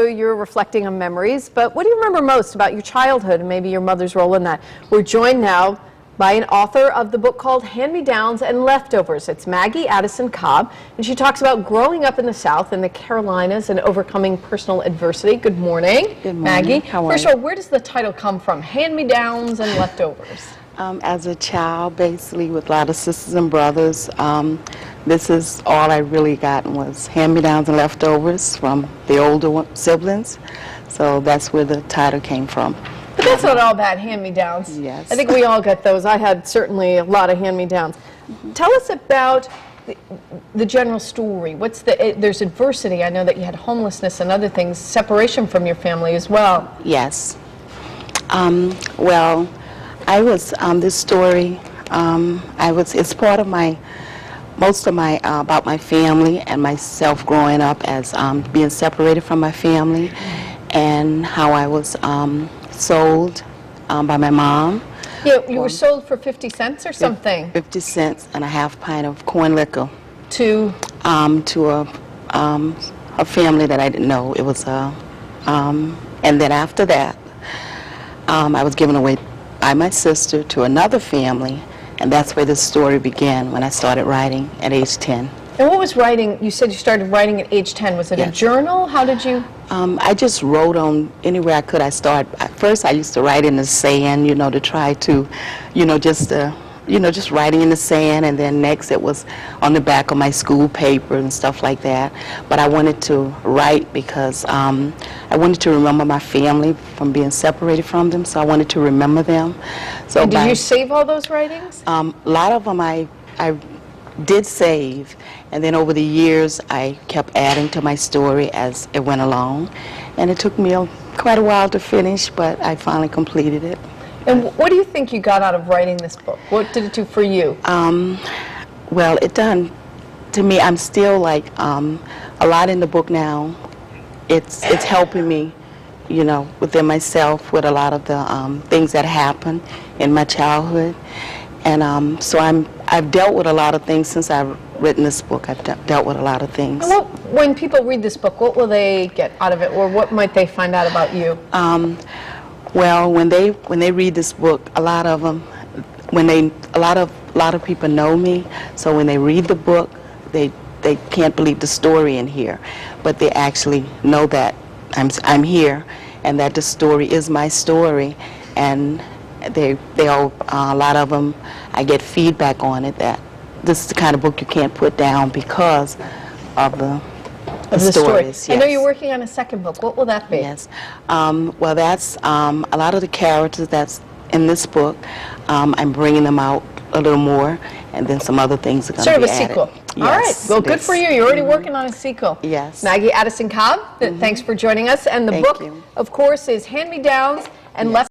you're reflecting on memories, but what do you remember most about your childhood and maybe your mother's role in that? We're joined now by an author of the book called Hand-Me-Downs and Leftovers. It's Maggie Cobb, and she talks about growing up in the South in the Carolinas and overcoming personal adversity. Good morning. Good morning. Maggie. How are First of all, where does the title come from, Hand-Me-Downs and Leftovers? As a child, basically, with a lot of sisters and brothers, this is all I really gotten was hand-me-downs and leftovers from the older siblings. So that's where the title came from. But that's not all bad, hand-me-downs. Yes. I think we all get those. I had certainly a lot of hand-me-downs. Tell us about the general story. There's adversity. I know that you had homelessness and other things, separation from your family as well. Yes. Well, I was, this story, it's part of most of my, about my family and myself growing up as being separated from my family, and how I was sold by my mom. Yeah, you were sold for 50 cents or something? 50 cents and a half pint of corn liquor. To a family that I didn't know. It was and then after that, I was given away by my sister to another family, and that's where this story began when I started writing at age 10. And what was writing? You said you started writing at age 10. Was it a journal? How did you? I just wrote on anywhere I could. First I used to write in the sand, to try to, just writing in the sand, and then next it was on the back of my school paper and stuff like that. But I wanted to write because I wanted to remember my family from being separated from them, so I wanted to remember them. So and did you save all those writings? A lot of them I did save, and then over the years I kept adding to my story as it went along, and it took me quite a while to finish, but I finally completed it. And what do you think you got out of writing this book? What did it do for you? Well, it done to me. I'm still like a lot in the book now. It's helping me, within myself with a lot of the things that happened in my childhood. And so I've dealt with a lot of things since I've written this book. I've dealt with a lot of things. And when people read this book, what will they get out of it, or what might they find out about you? Well, when they read this book, a lot of them, a lot of people know me. So when they read the book, they can't believe the story in here, but they actually know that I'm here, and that the story is my story, and they all, a lot of them, I get feedback on it that this is the kind of book you can't put down because of the stories. Yes. I know you're working on a second book. What will that be? Yes. Well, that's a lot of the characters that's in this bock. I'm bringing them out a little more, and then some other things are going to be added. Sort of a sequel. All right. Well, good for you. You're already working on a sequel. Yes. Maggie Cobb, thanks for joining us. And the book, of course, is Hand-Me-Downs and Leftovers.